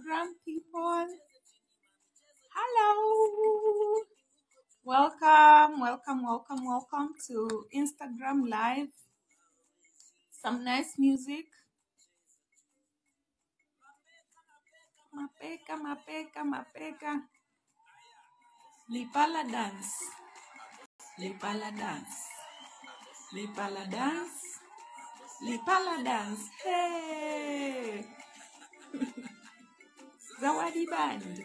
Instagram people. Hello. Welcome to Instagram Live. Some nice music. Mapeka. Lipala dance. Lipala dance. Hey. Zawadi Band.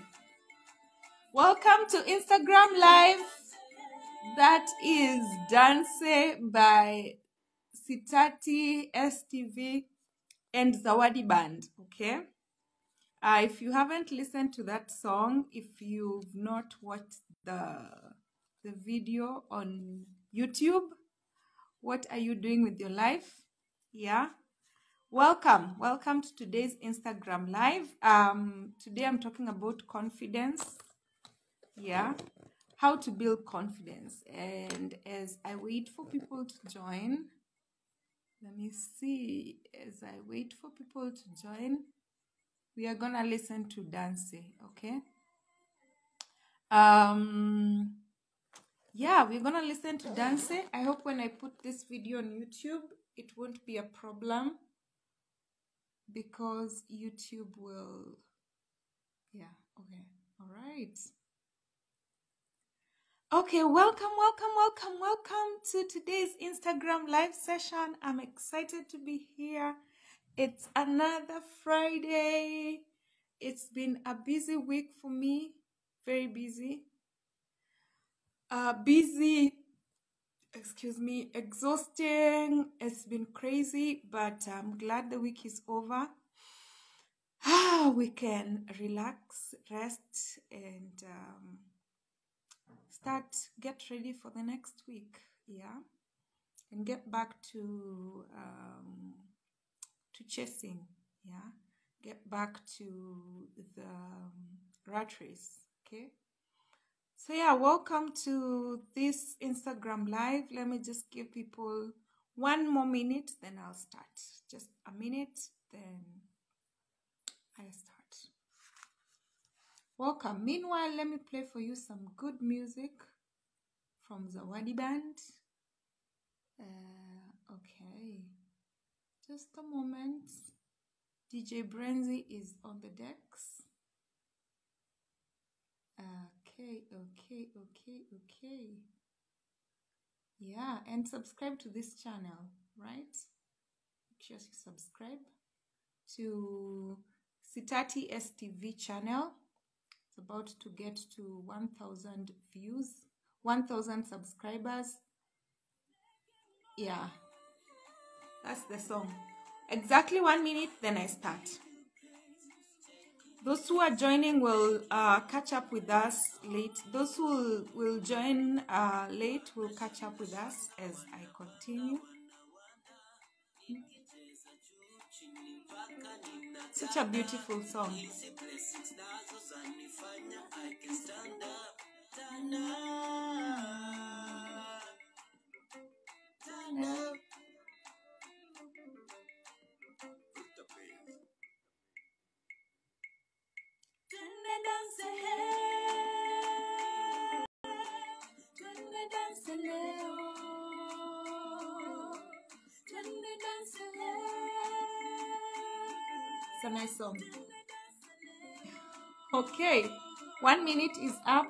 Welcome to Instagram Live. That is Dance by Sitati STV and Zawadi Band. Okay. If you haven't listened to that song, if you've not watched the video on YouTube, what are you doing with your life? Yeah. Welcome to today's Instagram Live. Today I'm talking about confidence. Yeah. How to build confidence. And as I wait for people to join, let me see. As I wait for people to join, we are gonna listen to Dance, okay? Yeah, we're gonna listen to Dance. I hope when I put this video on YouTube, it won't be a problem because YouTube will, yeah, okay, all right. Okay, welcome to today's Instagram live session. I'm excited to be here. It's another Friday. It's been a busy week for me, very busy. Exhausting. It's been crazy, but I'm glad the week is over. We can relax, rest, and get ready for the next week, yeah, and get back to chasing, yeah, get back to the rat race, okay? So yeah, welcome to this Instagram Live. Let me just give people 1 more minute, then I'll start. Just a minute, then I start. Welcome. Meanwhile, let me play for you some good music from Zawadi Band. Okay, just a moment. DJ Brenzy is on the decks. Okay. Yeah, and subscribe to this channel, right? Make sure you subscribe to Sitati STV channel. It's about to get to 1,000 views, 1,000 subscribers. Yeah, that's the song. Exactly 1 minute, then I start. Those who are joining will catch up with us late. Those who will join late will catch up with us as I continue. Such a beautiful song. It's a nice song. Okay, 1 minute is up.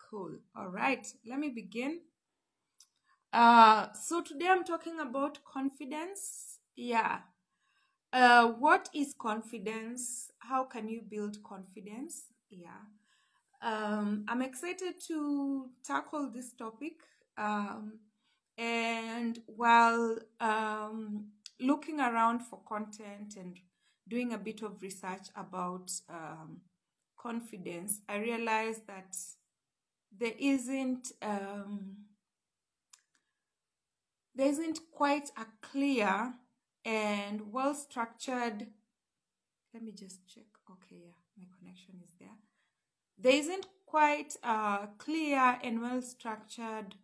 Cool. All right, let me begin. So today I'm talking about confidence. Yeah. What is confidence? How can you build confidence? Yeah. I'm excited to tackle this topic. And while looking around for content and doing a bit of research about confidence, I realized that there isn't quite a clear and well-structured, let me just check. Okay, yeah, my connection is there. There isn't quite a clear and well-structured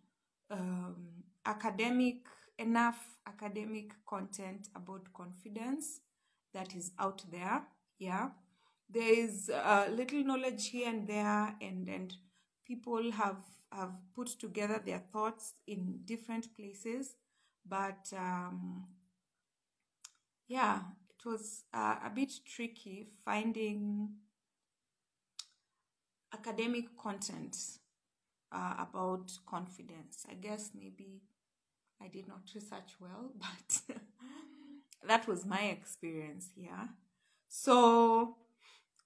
academic enough academic content about confidence that is out there. Yeah, there is little knowledge here and there, and people have put together their thoughts in different places, but yeah, it was a bit tricky finding academic content about confidence. I guess maybe I did not research well, but that was my experience here. So,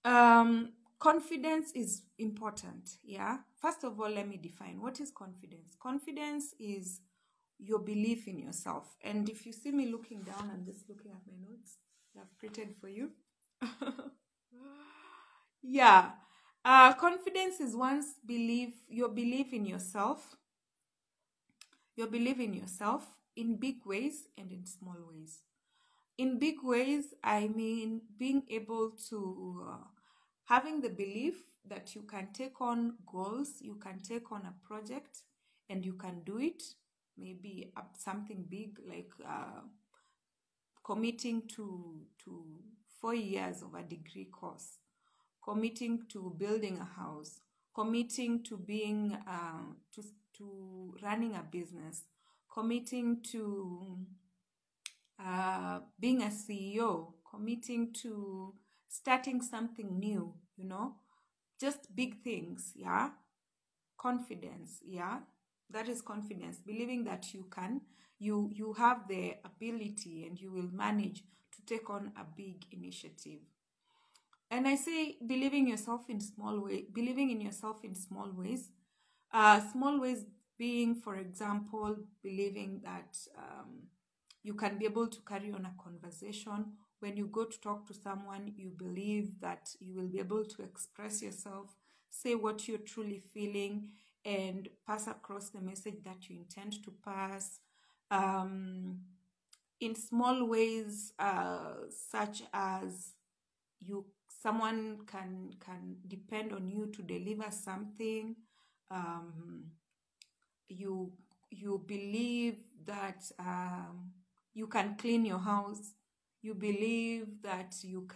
confidence is important. Yeah. First of all, let me define what is confidence. Confidence is your belief in yourself. And if you see me looking down, I'm just looking at my notes that I've created for you. Yeah. Confidence is your belief in yourself. Your belief in yourself in big ways and in small ways. In big ways, I mean being able to having the belief that you can take on goals, you can take on a project, and you can do it. Maybe something big like committing to 4 years of a degree course, committing to building a house, committing to being to running a business, committing to being a CEO, committing to starting something new, just big things, yeah. Confidence, yeah. That is confidence, believing that you have the ability and you will manage to take on a big initiative. And I say believing in yourself in small ways. Small ways being, for example, believing that you can be able to carry on a conversation. When you go to talk to someone, you believe that you will be able to express yourself, say what you're truly feeling, and pass across the message that you intend to pass. In small ways, such as someone can depend on you to deliver something. You believe that you can clean your house. You believe that you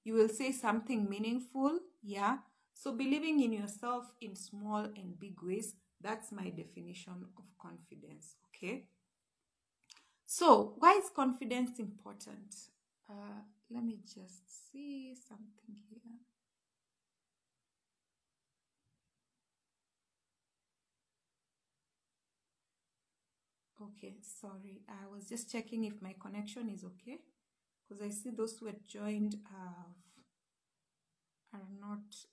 will say something meaningful. Yeah. So believing in yourself in small and big ways, that's my definition of confidence. Okay. So why is confidence important? Let me just see something here. Okay, sorry. I was just checking if my connection is okay, because I see those who had joined are not.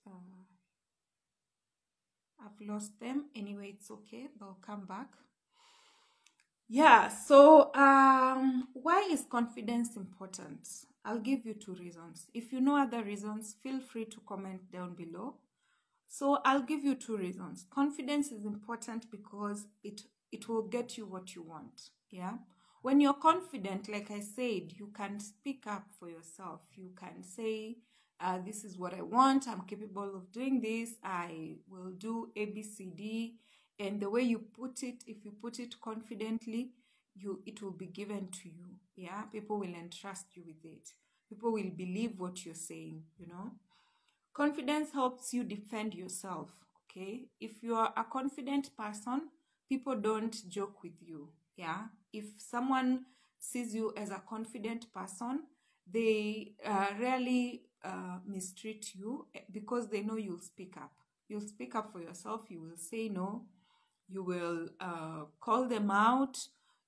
I've lost them. Anyway, it's okay. They'll come back. Yeah. So, why is confidence important? I'll give you 2 reasons. If you know other reasons, feel free to comment down below. So I'll give you 2 reasons. Confidence is important because it will get you what you want. Yeah. When you're confident, like I said, you can speak up for yourself. You can say, this is what I want. I'm capable of doing this. I will do A, B, C, D. And the way you put it, if you put it confidently, it will be given to you. Yeah. People will entrust you with it. People will believe what you're saying, Confidence helps you defend yourself, okay? If you are a confident person, people don't joke with you, yeah? If someone sees you as a confident person, they rarely mistreat you because they know you'll speak up. You'll speak up for yourself. You will say no. You will call them out.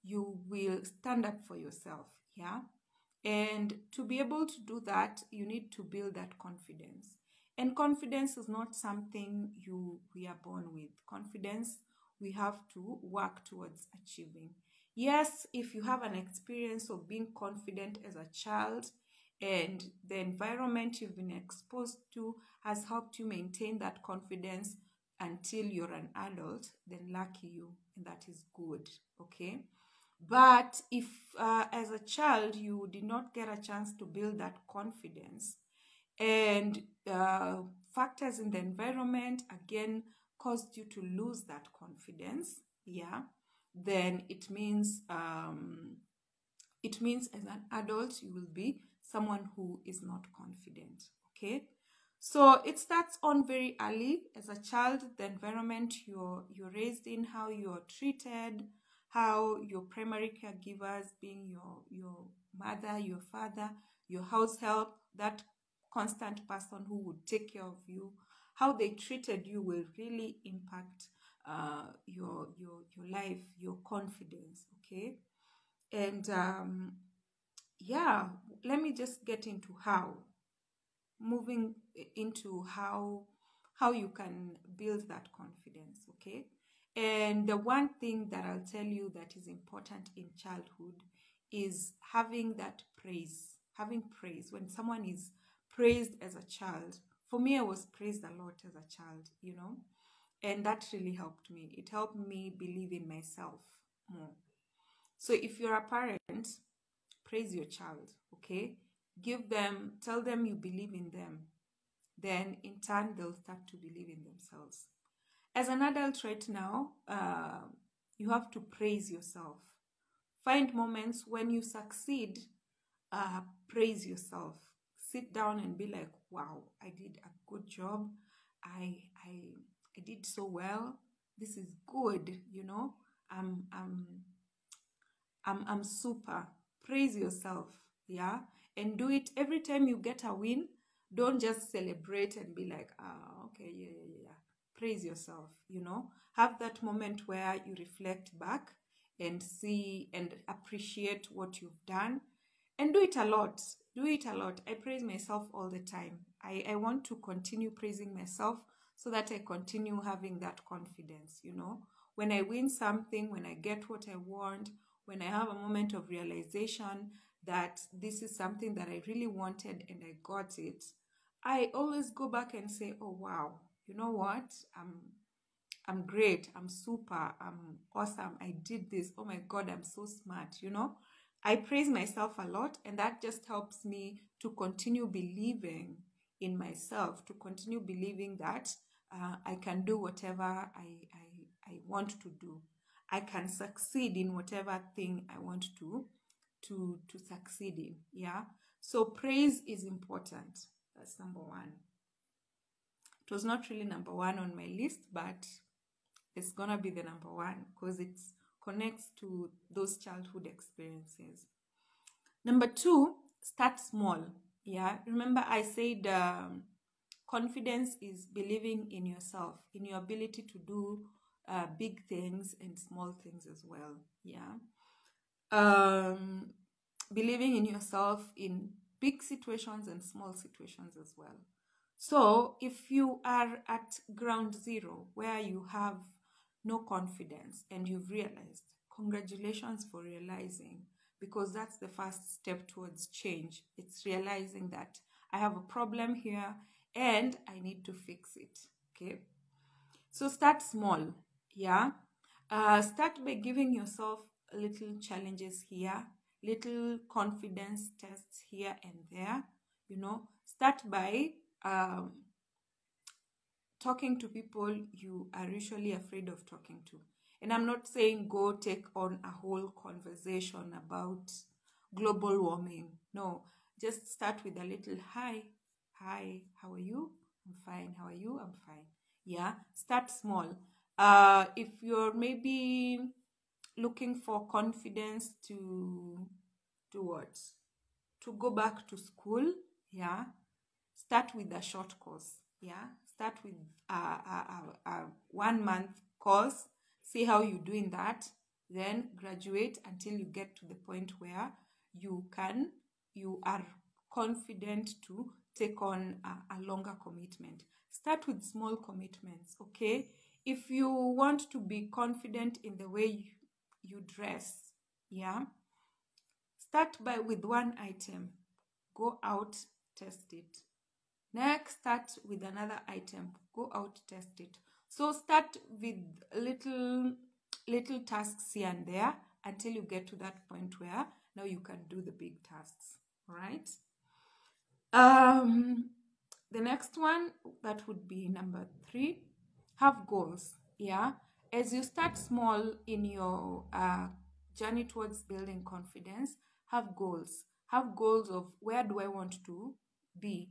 You will stand up for yourself, yeah? And to be able to do that, you need to build that confidence. And confidence is not something we are born with. Confidence, we have to work towards achieving. Yes, if you have an experience of being confident as a child and the environment you've been exposed to has helped you maintain that confidence until you're an adult, then lucky you, and that is good, okay? But if as a child you did not get a chance to build that confidence, and factors in the environment again caused you to lose that confidence, yeah, then it means as an adult you will be someone who is not confident. Okay, so it starts on very early. As a child, the environment you're raised in, how you're treated, how your primary caregivers, being your mother, your father, your house help, that constant person who would take care of you, how they treated you will really impact your life, your confidence. Okay, and yeah, let me just get into moving into how you can build that confidence. Okay, and the one thing that I'll tell you that is important in childhood is having that praise, having praise. When someone is praised as a child, for me I was praised a lot as a child, and that really helped me. It helped me believe in myself more. So if you're a parent, praise your child. Okay, tell them you believe in them, then in turn they'll start to believe in themselves. As an adult right now, you have to praise yourself. Find moments when you succeed. Praise yourself. Sit down and be like, wow, I did a good job. I did so well. This is good. I'm super. Praise yourself, yeah? And do it every time you get a win. Don't just celebrate and be like, okay, yeah. Praise yourself, Have that moment where you reflect back and see and appreciate what you've done. And do it a lot. Do it a lot. I praise myself all the time. I want to continue praising myself so that I continue having that confidence, When I win something, when I get what I want, when I have a moment of realization that this is something that I really wanted and I got it, I always go back and say, oh, wow, you know what? I'm great. I'm super. I'm awesome. I did this. Oh my God, I'm so smart. I praise myself a lot, and that just helps me to continue believing in myself, to continue believing that I can do whatever I want to do. I can succeed in whatever thing I want to succeed in. Yeah. So praise is important. That's number one. It was not really number one on my list, but it's gonna be the number one because it connects to those childhood experiences. Number two, start small. Yeah. Remember I said confidence is believing in yourself, in your ability to do big things and small things as well. Yeah. Believing in yourself in big situations and small situations as well. So if you are at ground zero where you have no confidence and you've realized, congratulations for realizing, because that's the first step towards change. It's realizing that I have a problem here and I need to fix it. Okay, so start small. Yeah, start by giving yourself little challenges here, little confidence tests here and there. Start by talking to people you are usually afraid of talking to. And I'm not saying go take on a whole conversation about global warming. No, just start with a little hi, how are you? I'm fine. How are you? I'm fine. Yeah, start small. If you're maybe looking for confidence to what? To go back to school, yeah, start with a short course. Yeah, start with a 1 month course. See how you do in that. Then graduate until you get to the point where you are confident to take on a longer commitment. Start with small commitments. Okay, if you want to be confident in the way you dress, yeah, start with one item. Go out, test it. Next, start with another item. Go out, test it. So start with little tasks here and there until you get to that point where now you can do the big tasks. All right. The next one, that would be number 3. Have goals. Yeah. As you start small in your journey towards building confidence, have goals. Have goals of where do I want to be?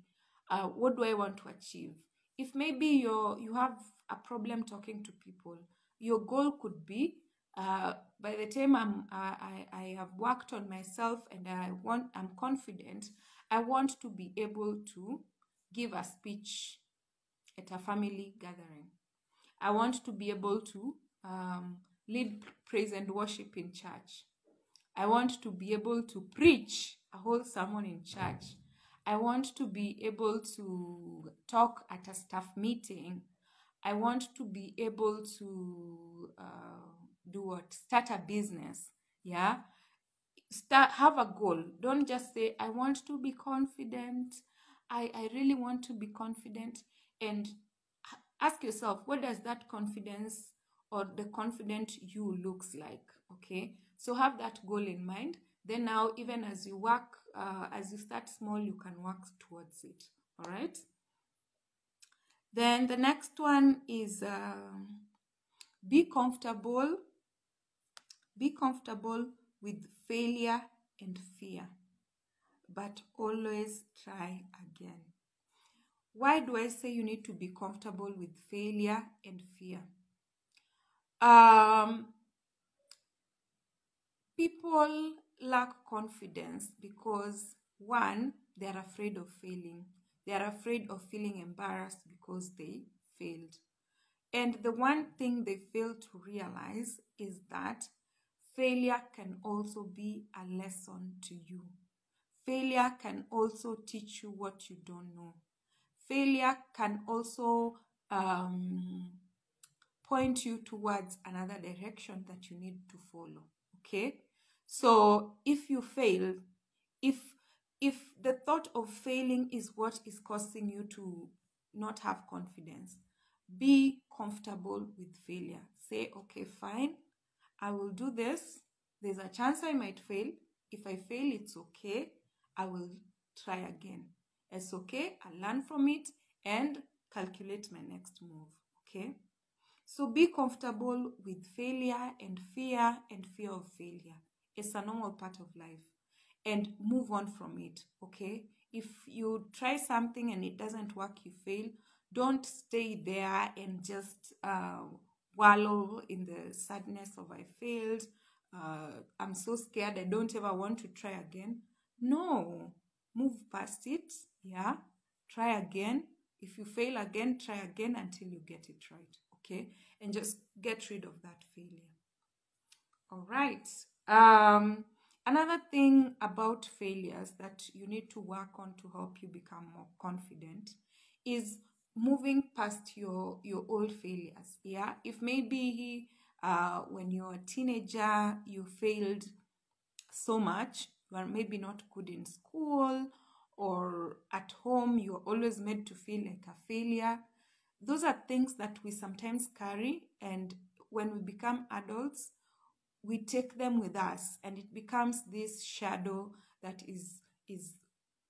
What do I want to achieve? If maybe you have a problem talking to people, your goal could be by the time I have worked on myself and I'm confident, I want to be able to give a speech at a family gathering. I want to be able to lead praise and worship in church. I want to be able to preach a whole sermon in church. I want to be able to talk at a staff meeting. I want to be able to do what? Start a business. Yeah. Have a goal. Don't just say, I want to be confident. I really want to be confident. And ask yourself, what does that confidence or the confident you looks like? Okay, so have that goal in mind. Then now, even as you work, as you start small, you can work towards it. All right. Then the next one is be comfortable. Be comfortable with failure and fear, but always try again. Why do I say you need to be comfortable with failure and fear? People lack confidence because, one, they're afraid of failing. They're afraid of feeling embarrassed because they failed. And the one thing they fail to realize is that failure can also be a lesson to you. Failure can also teach you what you don't know. Failure can also point you towards another direction that you need to follow. Okay, so if you fail, if the thought of failing is what is causing you to not have confidence, be comfortable with failure. Say, okay, fine, I will do this. There's a chance I might fail. If I fail, it's okay. I will try again. It's okay. I learn from it and calculate my next move. Okay. So be comfortable with failure and fear of failure. It's a normal part of life. And move on from it, okay? If you try something and it doesn't work, you fail, don't stay there and just wallow in the sadness of I failed. I'm so scared, I don't ever want to try again. No, move past it, yeah? Try again. If you fail again, try again until you get it right. Okay, and just get rid of that failure. All right. Another thing about failures that you need to work on to help you become more confident is moving past your old failures. Yeah, if maybe when you're a teenager you failed so much, you are maybe not good in school, or at home you're always made to feel like a failure. Those are things that we sometimes carry, and when we become adults, we take them with us, and it becomes this shadow that is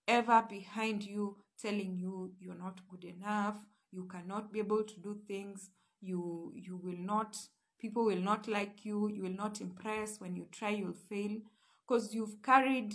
ever behind you, telling you you're not good enough, you cannot be able to do things, you will not, people will not like you, you will not impress, when you try you'll fail, because you've carried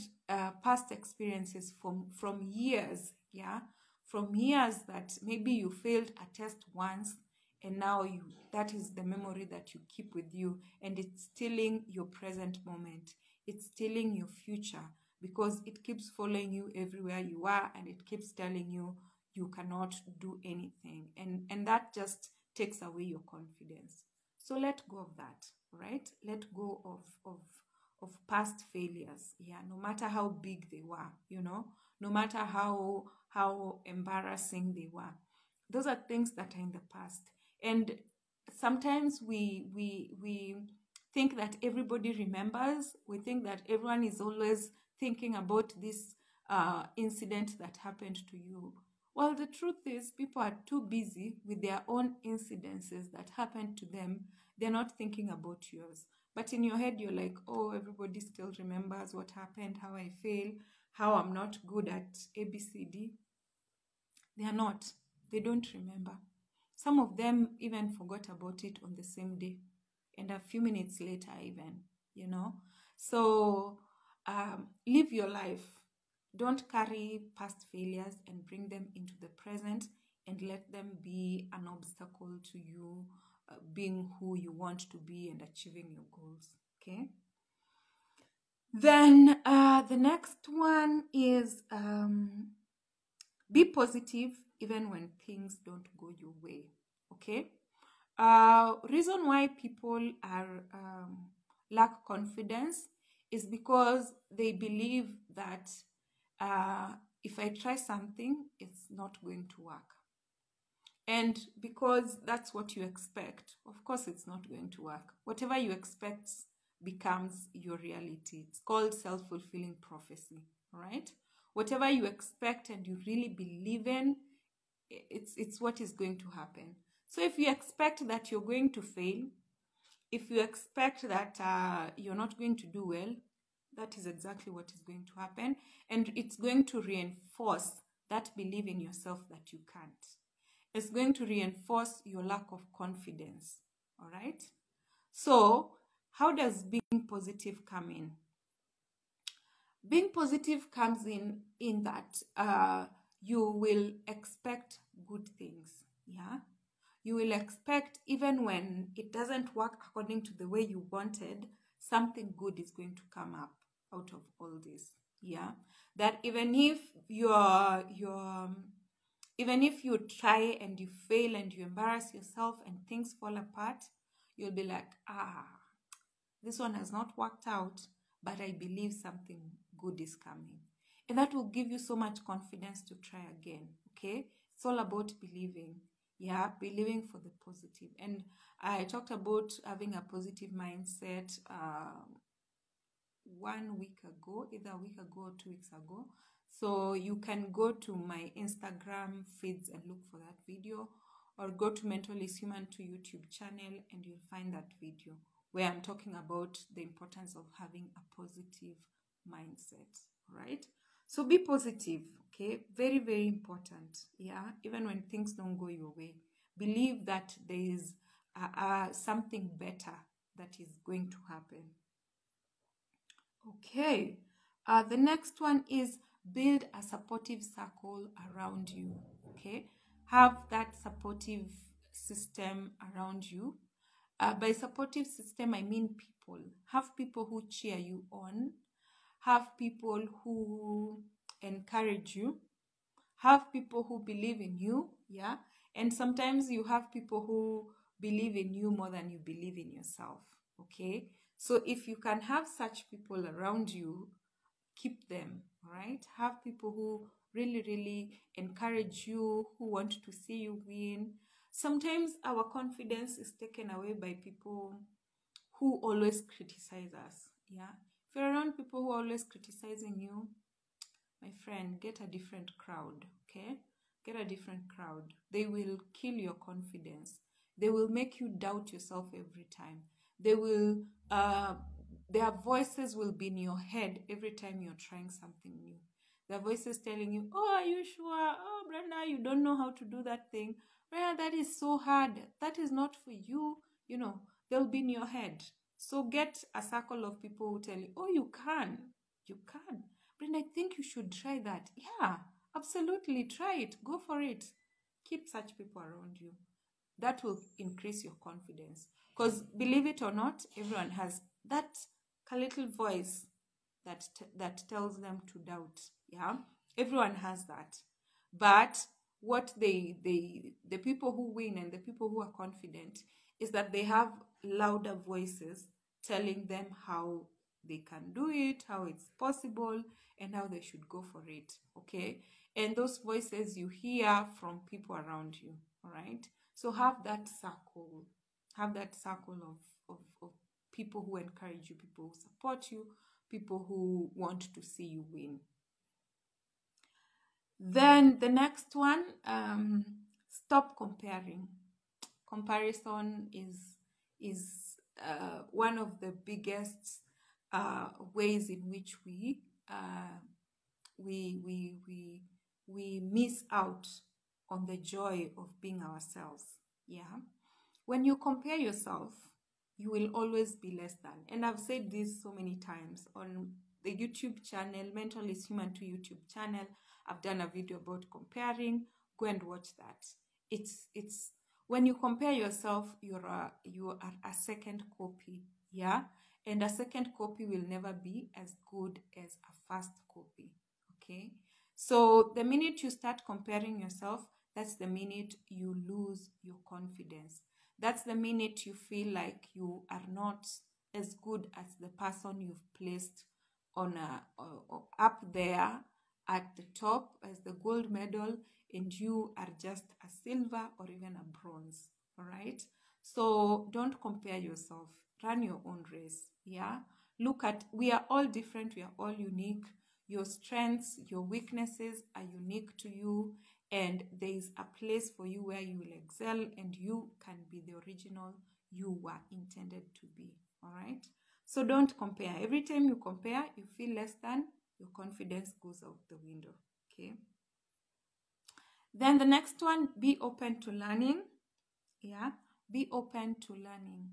past experiences from years, yeah, from years that maybe you failed a test once, and now that is the memory that you keep with you, and it's stealing your present moment, it's stealing your future, because it keeps following you everywhere you are, and it keeps telling you you cannot do anything, and that just takes away your confidence. So let go of that, right? Let go of past failures, yeah, no matter how big they were, no matter how embarrassing they were. Those are things that are in the past. And sometimes we think that everybody remembers. We think that everyone is always thinking about this incident that happened to you. Well, the truth is, people are too busy with their own incidences that happened to them. They're not thinking about yours. But in your head, you're like, oh, everybody still remembers what happened, how I fail, how I'm not good at ABCD. They are not. They don't remember. Some of them even forgot about it on the same day and a few minutes later even, you know. So live your life. Don't carry past failures and bring them into the present and let them be an obstacle to you being who you want to be and achieving your goals. Okay. Then the next one is be positive even when things don't go your way. Okay. Reason why people are lack confidence is because they believe that if I try something, it's not going to work. And because that's what you expect, of course, it's not going to work. Whatever you expect becomes your reality. It's called self-fulfilling prophecy, all right? Whatever you expect and you really believe in, it's what is going to happen. So if you expect that you're going to fail, if you expect that you're not going to do well, that is exactly what is going to happen. And it's going to reinforce that belief in yourself that you can't. It's going to reinforce your lack of confidence, all right? So how does being positive come in? Being positive comes in that you will expect good things, yeah? You will expect, even when it doesn't work according to the way you wanted, something good is going to come up out of all this, yeah? That even if even if you try and you fail and you embarrass yourself and things fall apart, you'll be like, this one has not worked out, but I believe something good is coming. And that will give you so much confidence to try again, okay? It's all about believing, yeah? Believing for the positive. And I talked about having a positive mindset 1 week ago, either a week ago or 2 weeks ago. So you can go to my Instagram feeds and look for that video, or go to Mental is Human 2 YouTube channel and you'll find that video where I'm talking about the importance of having a positive mindset, right? So be positive, okay? Very, very important, yeah? Even when things don't go your way, believe that there is something better that is going to happen. Okay, the next one is build a supportive circle around you, okay? Have that supportive system around you. By supportive system, I mean people. Have people who cheer you on. Have people who encourage you. Have people who believe in you, yeah? And sometimes you have people who believe in you more than you believe in yourself, okay? So if you can have such people around you, keep them, right? Have people who really, really encourage you, who want to see you win. Sometimes our confidence is taken away by people who always criticize us, yeah? If you're around people who are always criticizing you, my friend, get a different crowd, okay? Get a different crowd. They will kill your confidence. They will make you doubt yourself every time. They will, their voices will be in your head every time you're trying something new. Their voices telling you, oh, are you sure? Oh, Brenda, you don't know how to do that thing. Brenda, that is so hard. That is not for you. You know, they'll be in your head. So get a circle of people who tell you, oh, you can. You can. Brenda, I think you should try that. Yeah, absolutely. Try it. Go for it. Keep such people around you. That will increase your confidence. Because believe it or not, everyone has that little voice that tells them to doubt. Yeah, everyone has that. But what the people who win and the people who are confident is that they have louder voices telling them how they can do it, how it's possible, and how they should go for it, okay? And those voices you hear from people around you, all right? So have that circle. Have that circle of people who encourage you, people who support you, people who want to see you win. Then the next one, stop comparing. Comparison is one of the biggest ways in which we miss out on the joy of being ourselves. Yeah. When you compare yourself, you will always be less than. And I've said this so many times on the YouTube channel, Mental is Human to YouTube channel. I've done a video about comparing. Go and watch that. It's when you compare yourself, you are a second copy. Yeah. And a second copy will never be as good as a first copy. Okay. So the minute you start comparing yourself, that's the minute you lose your confidence. That's the minute you feel like you are not as good as the person you've placed on up there at the top as the gold medal, and you are just a silver or even a bronze. All right. So don't compare yourself. Run your own race. Yeah. Look at, we are all different. We are all unique. Your strengths, your weaknesses are unique to you, and there is a place for you where you will excel and you can be the original you were intended to be. All right. So don't compare. Every time you compare, you feel less than, your confidence goes out the window. Okay. Then the next one, be open to learning. Yeah. Be open to learning.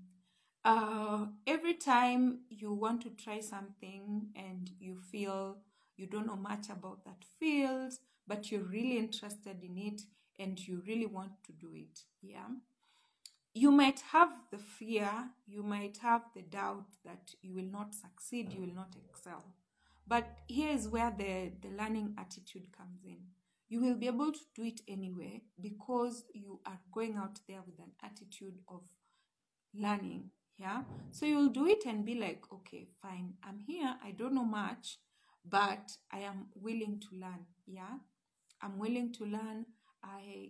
Every time you want to try something and you feel you don't know much about that field, but you're really interested in it and you really want to do it, yeah, you might have the fear, you might have the doubt that you will not succeed, you will not excel. But here is where the learning attitude comes in. You will be able to do it anyway because you are going out there with an attitude of learning. Yeah. So you'll do it and be like, okay, fine, I'm here, I don't know much, but I am willing to learn. Yeah. I'm willing to learn.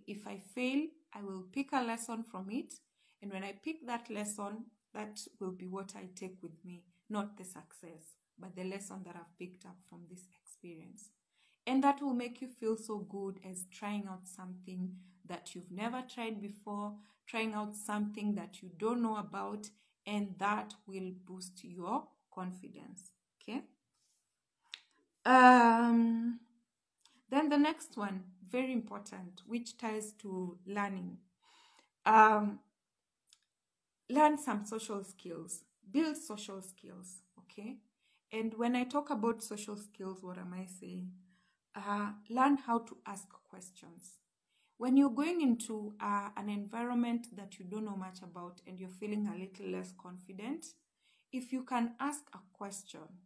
If I fail, I will pick a lesson from it. And when I pick that lesson, that will be what I take with me, not the success, but the lesson that I've picked up from this experience. And that will make you feel so good as trying out something that you've never tried before, trying out something that you don't know about, and that will boost your confidence. Okay. Then the next one, very important, which ties to learning. Learn some social skills, build social skills, okay? And when I talk about social skills, what am I saying? Learn how to ask questions. When you're going into an environment that you don't know much about and you're feeling a little less confident, if you can ask a question,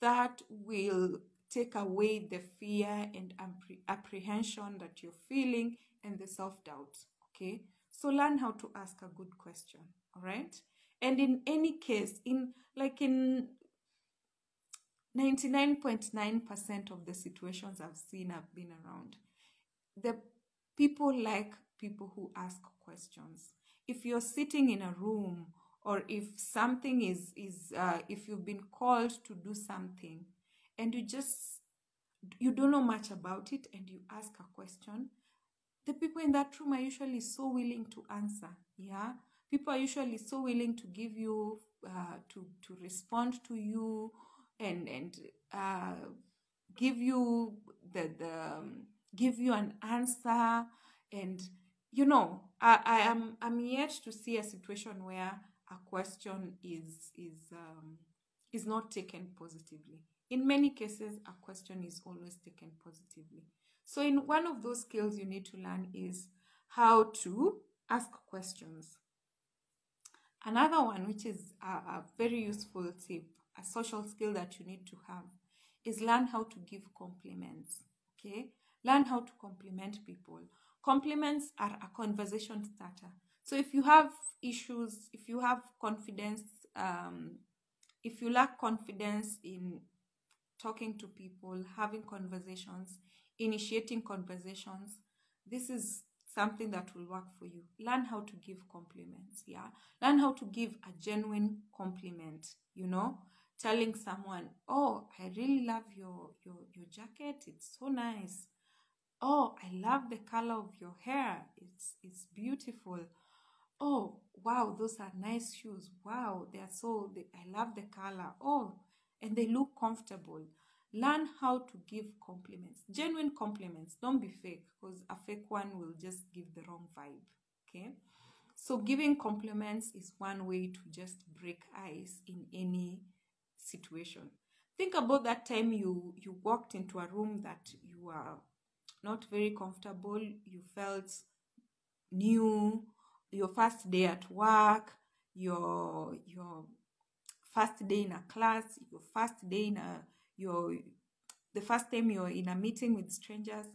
that will take away the fear and apprehension that you're feeling and the self-doubt, okay? So learn how to ask a good question, all right? And in any case, in 99.9% of the situations I've seen, I've been around, the people like people who ask questions. If you're sitting in a room, or if something if you've been called to do something and you don't know much about it and you ask a question, the people in that room are usually so willing to answer. Yeah, people are usually so willing to give you to respond to you and give you give you an answer. And I'm yet to see a situation where a question is not taken positively. In many cases, a question is always taken positively. So in one of those skills you need to learn is how to ask questions. Another one, which is a very useful tip, a social skill that you need to have, is learn how to give compliments. Okay? Learn how to compliment people. Compliments are a conversation starter. So if you have issues, if you have confidence, if you lack confidence in talking to people, having conversations, initiating conversations, this is something that will work for you. Learn how to give compliments. Yeah. Learn how to give a genuine compliment, telling someone, oh, I really love your jacket. It's so nice. Oh, I love the color of your hair. It's beautiful. Oh, wow, those are nice shoes. Wow, I love the color. Oh, and they look comfortable. Learn how to give compliments, genuine compliments. Don't be fake, because a fake one will just give the wrong vibe. Okay. So giving compliments is one way to just break ice in any situation. Think about that time you walked into a room that you were not very comfortable, you felt new, your first day at work, your first day in a class, your first day in a your the first time you're in a meeting with strangers,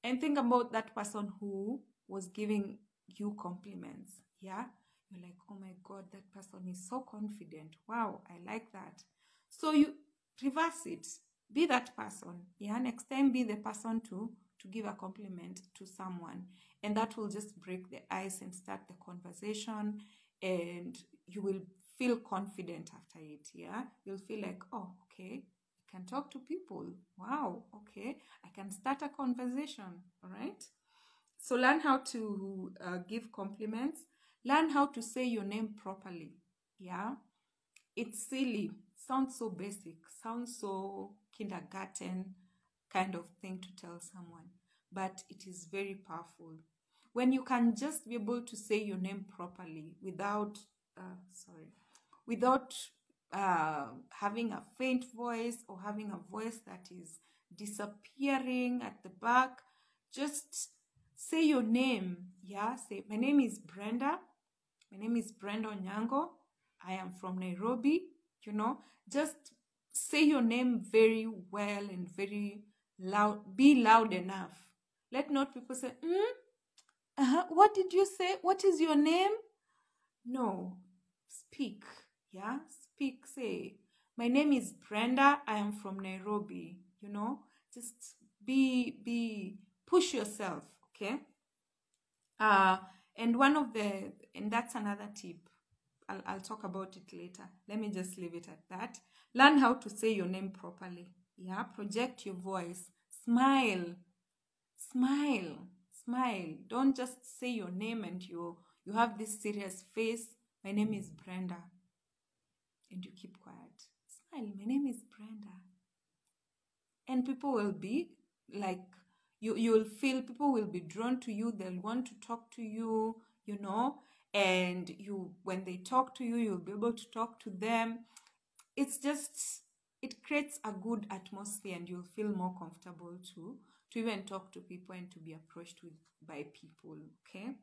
and think about that person who was giving you compliments. Yeah, you're like, oh my god, that person is so confident. Wow, I like that. So you reverse it, be that person. Yeah, next time be the person to give a compliment to someone, and that will just break the ice and start the conversation, and you will feel confident after it. Yeah, you'll feel like, oh, okay, I can talk to people. Wow, okay, I can start a conversation. All right. So learn how to give compliments. Learn how to say your name properly. Yeah, it's silly. Sounds so basic. Sounds so kindergarten kind of thing to tell someone, but it is very powerful when you can just be able to say your name properly without without having a faint voice or having a voice that is disappearing at the back. Just say your name. Yeah, say, my name is Brenda. My name is Brenda Onyango. I am from Nairobi. You know, just say your name very well and very loud. Be loud enough. Let not people say, what did you say? What is your name? No, speak. Yeah, speak. Say, my name is Brenda. I am from Nairobi. You know, just push yourself. Okay. Uh, and that's another tip. I'll talk about it later. Let me just leave it at that. Learn how to say your name properly. Yeah, project your voice. Smile. Smile. Smile. Don't just say your name and you have this serious face. My name is Brenda. And you keep quiet. Smile. My name is Brenda. And people will be like, you'll feel people will be drawn to you. They'll want to talk to you, you know, and when they talk to you, you'll be able to talk to them. It creates a good atmosphere, and you'll feel more comfortable to even talk to people and to be approached by people. Okay.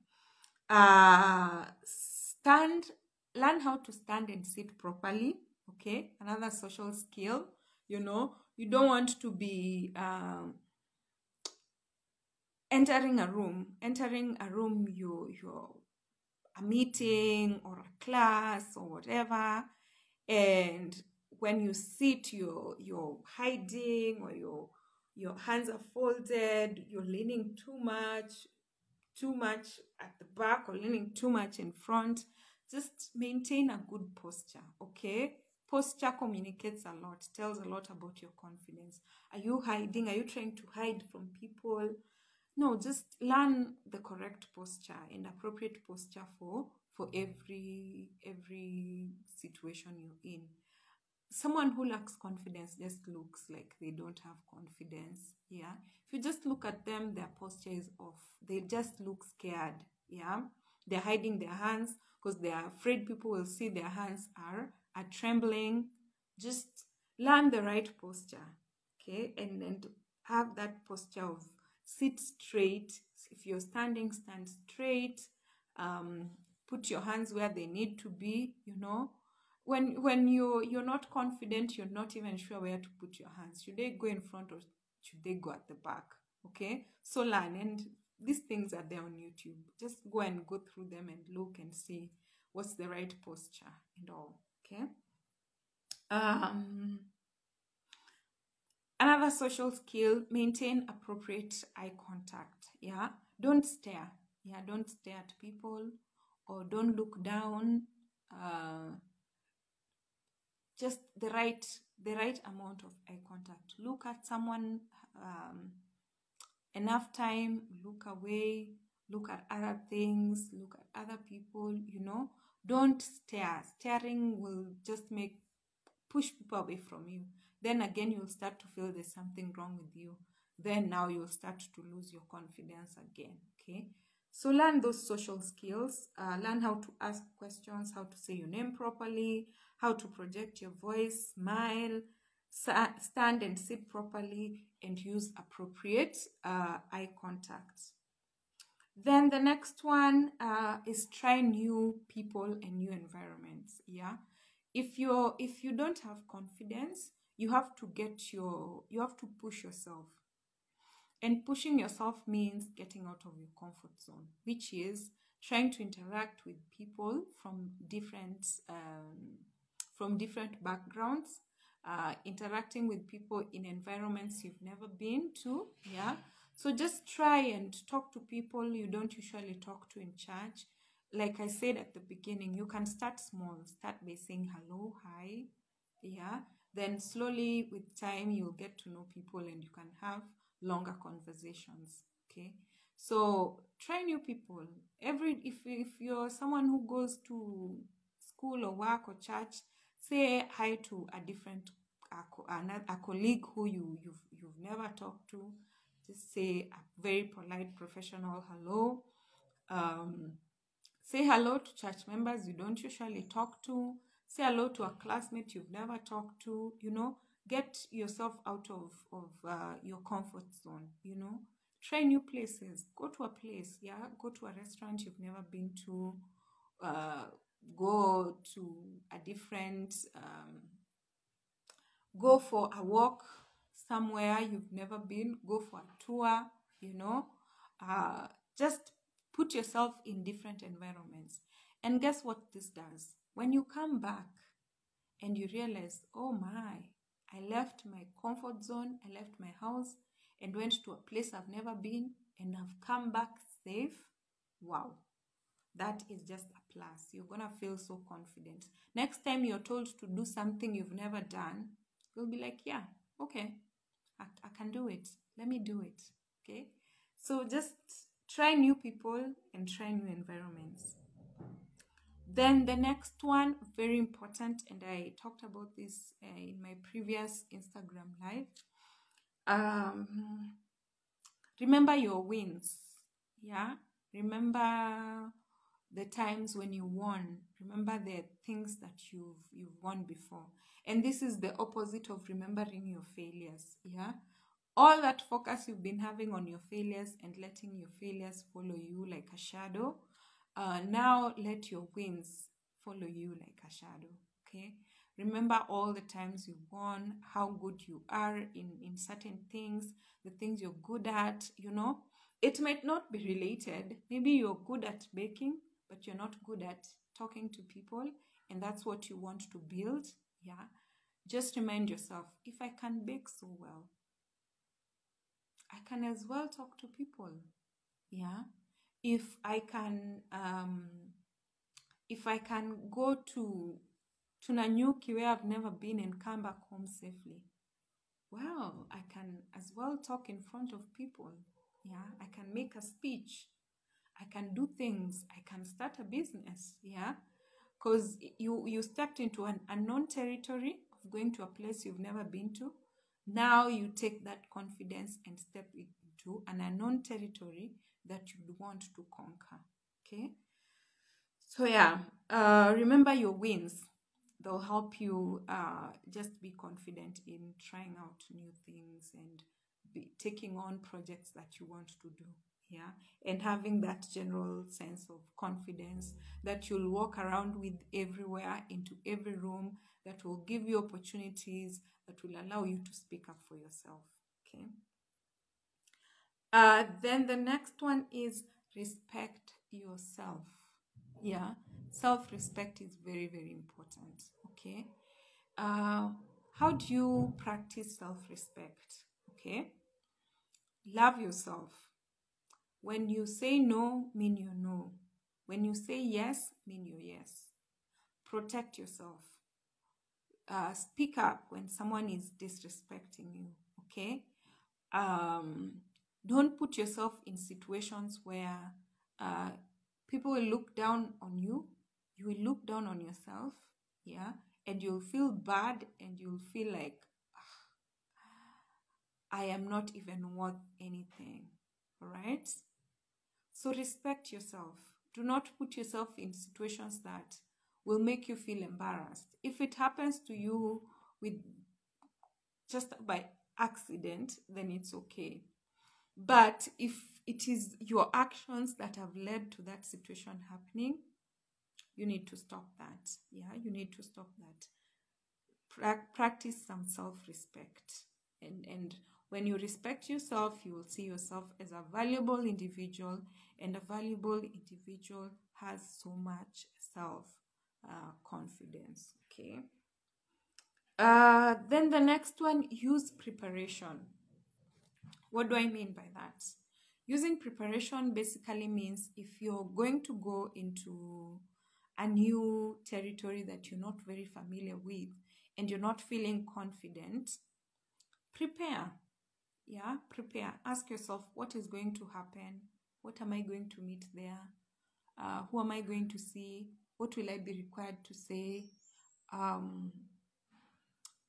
Learn how to stand and sit properly. Okay, another social skill. You know, you don't want to be entering a room, you're a meeting or a class or whatever, and when you sit, you're hiding, or your hands are folded, you're leaning too much at the back, or leaning too much in front. Just maintain a good posture. Okay, posture communicates a lot, tells a lot about your confidence. Are you hiding? Are you trying to hide from people? No, just learn the correct posture and appropriate posture for every situation you're in. Someone who lacks confidence just looks like they don't have confidence. Yeah, if you just look at them, their posture is off. They just look scared. Yeah, they're hiding their hands because they are afraid people will see their hands are trembling. Just learn the right posture. Okay, and have that posture of sit straight. If you're standing, stand straight. Put your hands where they need to be. You know, when you're not confident, you're not even sure where to put your hands. Should they go in front or should they go at the back? Okay, so learn, and these things are there on YouTube. Just go through them and look and see what's the right posture and all. Okay. Another social skill: maintain appropriate eye contact. Yeah, don't stare. Yeah, don't stare at people, or don't look down. Just the right amount of eye contact. Look at someone enough time, look away, look at other things, look at other people. You know, don't stare. Staring will just push people away from you. Then again, you'll start to feel there's something wrong with you. Then now you'll start to lose your confidence again. Okay, So learn those social skills, learn how to ask questions, how to say your name properly, how to project your voice, smile, stand and sit properly, and use appropriate eye contact. Then the next one is try new people and new environments. Yeah, if you don't have confidence, you have to push yourself. And pushing yourself means getting out of your comfort zone, which is trying to interact with people from different backgrounds, interacting with people in environments you've never been to. Yeah. So just try and talk to people you don't usually talk to in church. Like I said at the beginning, you can start small. Start by saying hello, hi. Yeah. Then slowly with time, you'll get to know people and you can have longer conversations. Okay. So try new people. If you're someone who goes to school or work or church, say hi to a different a colleague who you've never talked to. Just say a very polite professional hello. Say hello to church members you don't usually talk to. Say hello to a classmate you've never talked to. Get yourself out of your comfort zone. Try new places. Go to a place. Yeah, go to a restaurant you've never been to. Go to a different go for a walk somewhere you've never been. Go for a tour. Just put yourself in different environments. And guess what this does? When you come back and you realize, oh my, I left my comfort zone, I left my house and went to a place I've never been and I've come back safe. Wow, that is just a plus. You're going to feel so confident. Next time you're told to do something you've never done, you'll be like, yeah, okay, I can do it. Let me do it. Okay. So just try new people and try new environments. Then the next one, very important, and I talked about this in my previous Instagram live. Remember your wins. Yeah. Remember the times when you won. Remember the things that you've won before. And this is the opposite of remembering your failures. Yeah. All that focus you've been having on your failures and letting your failures follow you like a shadow. Now let your wins follow you like a shadow. Okay. Remember all the times you won, how good you are in certain things, the things you're good at. It might not be related. Maybe you're good at baking, but you're not good at talking to people, and that's what you want to build. Yeah. Just remind yourself, if I can bake so well, I can as well talk to people. Yeah. If I can go to Nanyuki where I've never been and come back home safely, well, I can as well talk in front of people. Yeah. I can make a speech. I can do things. I can start a business. Yeah. Because you stepped into an unknown territory of going to a place you've never been to. Now you take that confidence and step into an unknown territory that you'd want to conquer. Okay. So yeah, remember your wins. They'll help you just be confident in trying out new things and be taking on projects that you want to do. Yeah, and having that general sense of confidence that you'll walk around with everywhere, into every room, that will give you opportunities, that will allow you to speak up for yourself. Okay. Then the next one is respect yourself. Yeah, self-respect is very, very important. Okay. How do you practice self-respect? Okay. Love yourself. When you say no, mean your no. When you say yes, mean your yes. Protect yourself. Speak up when someone is disrespecting you. Okay. Don't put yourself in situations where people will look down on you. You will look down on yourself. Yeah. And you'll feel bad and you'll feel like, I am not even worth anything. All right. So respect yourself. Do not put yourself in situations that will make you feel embarrassed. If it happens to you with just by accident, then it's okay. But if it is your actions that have led to that situation happening, you need to stop that. Yeah, you need to stop that. Practice some self-respect. And when you respect yourself, you will see yourself as a valuable individual, and a valuable individual has so much self-confidence. Okay. Then the next one, use preparation. What do I mean by that? Using preparation basically means if you're going to go into a new territory that you're not very familiar with and you're not feeling confident, prepare. Yeah, prepare. Ask yourself, what is going to happen? What am I going to meet there? Who am I going to see? What will I be required to say?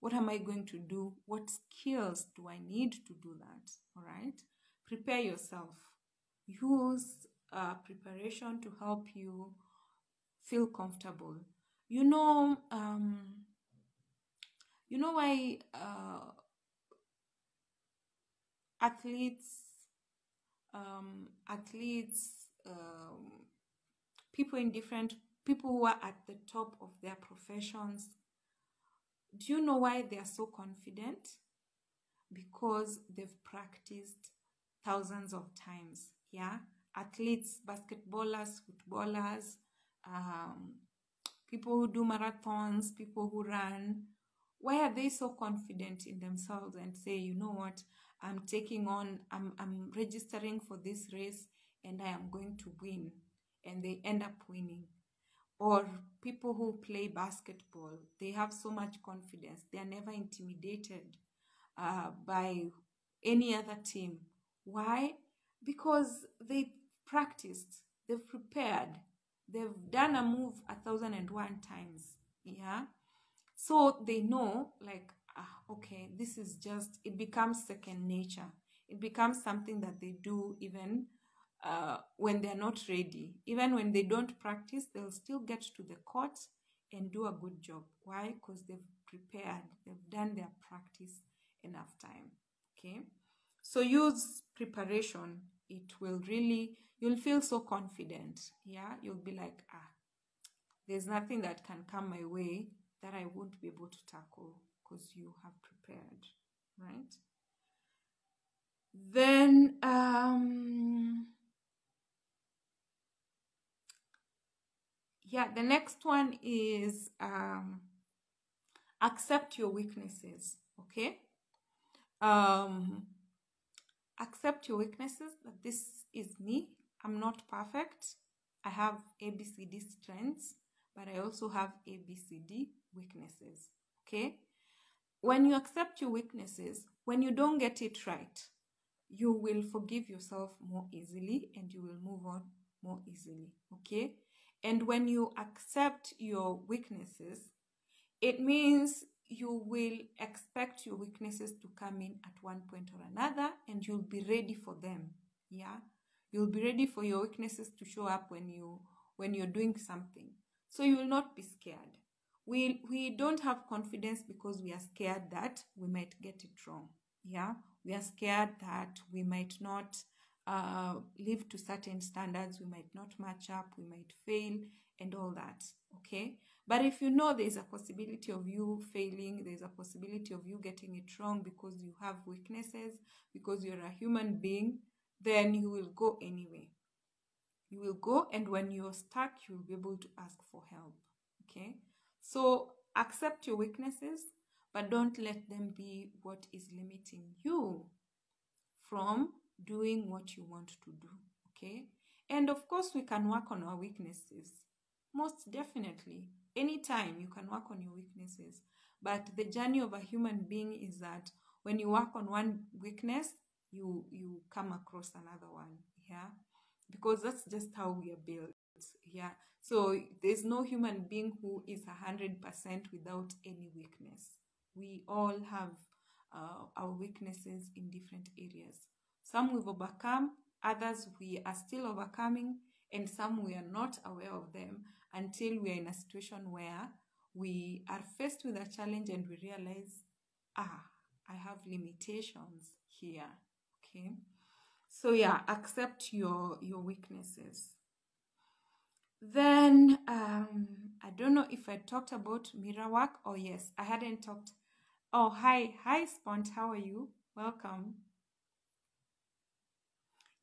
What am I going to do? What skills do I need to do that? All right. Prepare yourself. Use preparation to help you feel comfortable. You know why athletes, people who are at the top of their professions, do you know why they are so confident? Because they've practiced thousands of times. Yeah, athletes, basketballers, footballers, people who do marathons, people who run. Why are they so confident in themselves and say, you know what, I'm registering for this race and I am going to win, and they end up winning? Or people who play basketball, they have so much confidence, they are never intimidated by any other team. Why? Because they practiced, they've prepared, they've done a move 1,001 times. Yeah, so they know, like, okay, this is just, it becomes second nature. It becomes something that they do even when they're not ready. Even when they don't practice, they'll still get to the court and do a good job. Why? Because they've prepared, they've done their practice enough time. Okay, so use preparation. It will really, you'll feel so confident. Yeah, you'll be like, there's nothing that can come my way that I won't be able to tackle, because you have prepared, right? Then yeah, the next one is accept your weaknesses. Okay, accept your weaknesses, that this is me. I'm not perfect. I have ABCD strengths, but I also have ABCD weaknesses. Okay, when you accept your weaknesses, when you don't get it right, you will forgive yourself more easily and you will move on more easily. Okay, and when you accept your weaknesses, it means you will expect your weaknesses to come in at one point or another, and you'll be ready for them. Yeah, you'll be ready for your weaknesses to show up when you're doing something. So you will not be scared. We don't have confidence because we are scared that we might get it wrong. Yeah, we are scared that we might not live to certain standards, we might not match up, we might fail, and all that. Okay, but if you know there's a possibility of you failing, there's a possibility of you getting it wrong because you have weaknesses, because you're a human being, then you will go anyway. You will go, and when you're stuck, you'll be able to ask for help. Okay, so accept your weaknesses, but don't let them be what is limiting you from doing what you want to do. Okay, and of course we can work on our weaknesses, most definitely. Anytime you can work on your weaknesses, but the journey of a human being is that when you work on one weakness, you come across another one. Yeah, because that's just how we are built. Yeah, so there's no human being who is 100% without any weakness. We all have our weaknesses in different areas. Some we've overcome, Others we are still overcoming, and some we are not aware of them until we are in a situation where we are faced with a challenge and we realize, I have limitations here. Okay. So yeah, accept your weaknesses. Then I don't know if I talked about mirror work. Oh yes, I hadn't talked. Oh, hi Spont, how are you? Welcome.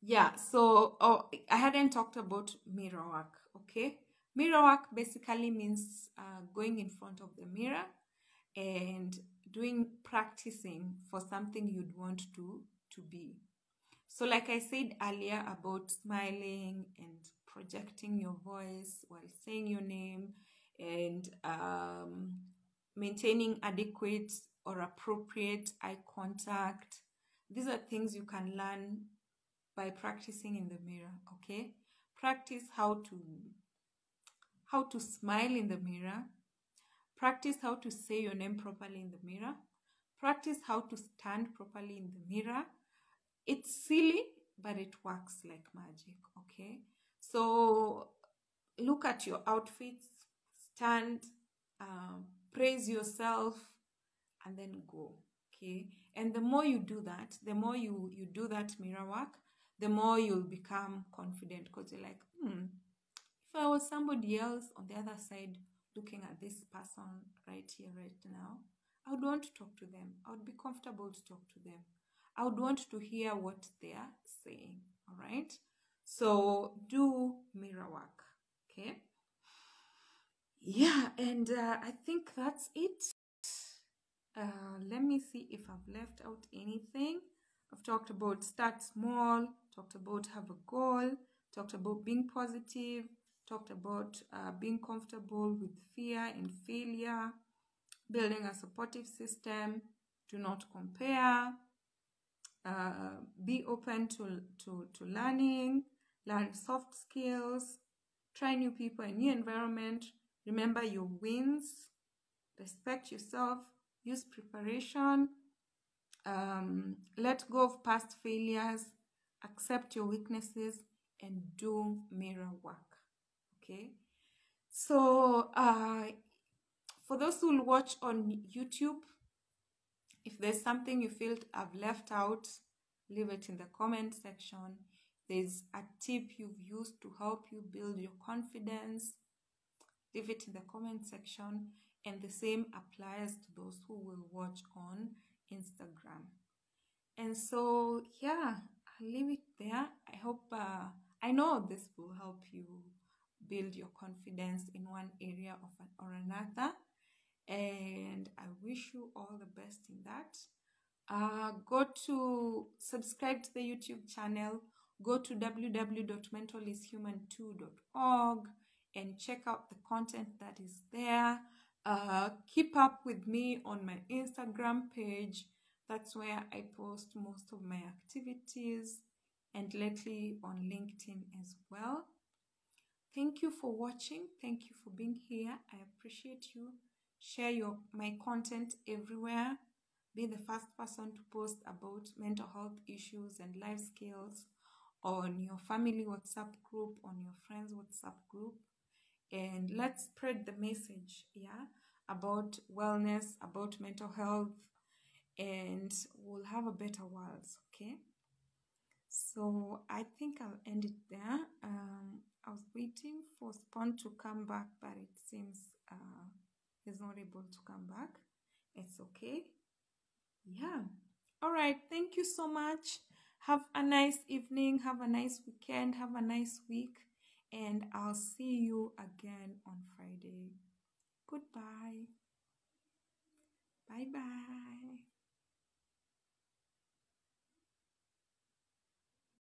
Yeah, so I hadn't talked about mirror work. Okay, mirror work basically means going in front of the mirror and practicing for something you'd want to be. So like I said earlier about smiling and projecting your voice while saying your name, and maintaining adequate or appropriate eye contact. These are things you can learn by practicing in the mirror. Okay, practice how to smile in the mirror. Practice how to say your name properly in the mirror. Practice how to stand properly in the mirror. It's silly, but it works like magic. Okay, so look at your outfits, stand, praise yourself, and then go. Okay, and the more you do that, the more you do that mirror work, the more you'll become confident, because you're like, if I was somebody else on the other side looking at this person right here, right now, I would want to talk to them. I would be comfortable to talk to them. I would want to hear what they are saying. All right. So do mirror work. Okay. Yeah. And I think that's it. Let me see if I've left out anything. I've talked about start small, talked about have a goal, talked about being positive, talked about being comfortable with fear and failure, building a supportive system, do not compare, be open to learning, learn soft skills, try new people and new environment, remember your wins, respect yourself, use preparation, let go of past failures, accept your weaknesses, and do mirror work. Okay, so for those who will watch on YouTube, if there's something you feel I've left out, leave it in the comment section. There's a tip you've used to help you build your confidence, leave it in the comment section. And the same applies to those who will watch on Instagram. And so, yeah, I'll leave it there. I hope, I know this will help you build your confidence in one area or another. And I wish you all the best in that. Go to subscribe to the YouTube channel. Go to www.mentalishuman2.org and check out the content that is there. Keep up with me on my Instagram page. That's where I post most of my activities, and lately on LinkedIn as well. Thank you for watching. Thank you for being here. I appreciate you. Share my content everywhere. Be the first person to post about mental health issues and life skills on your family WhatsApp group, on your friends WhatsApp group. And let's spread the message, about wellness, about mental health, and we'll have a better world, okay? So I think I'll end it there. I was waiting for Spawn to come back, but it seems he's not able to come back. It's okay. Yeah. All right. Thank you so much. Have a nice evening. Have a nice weekend. Have a nice week. And I'll see you again on Friday. Goodbye. Bye-bye.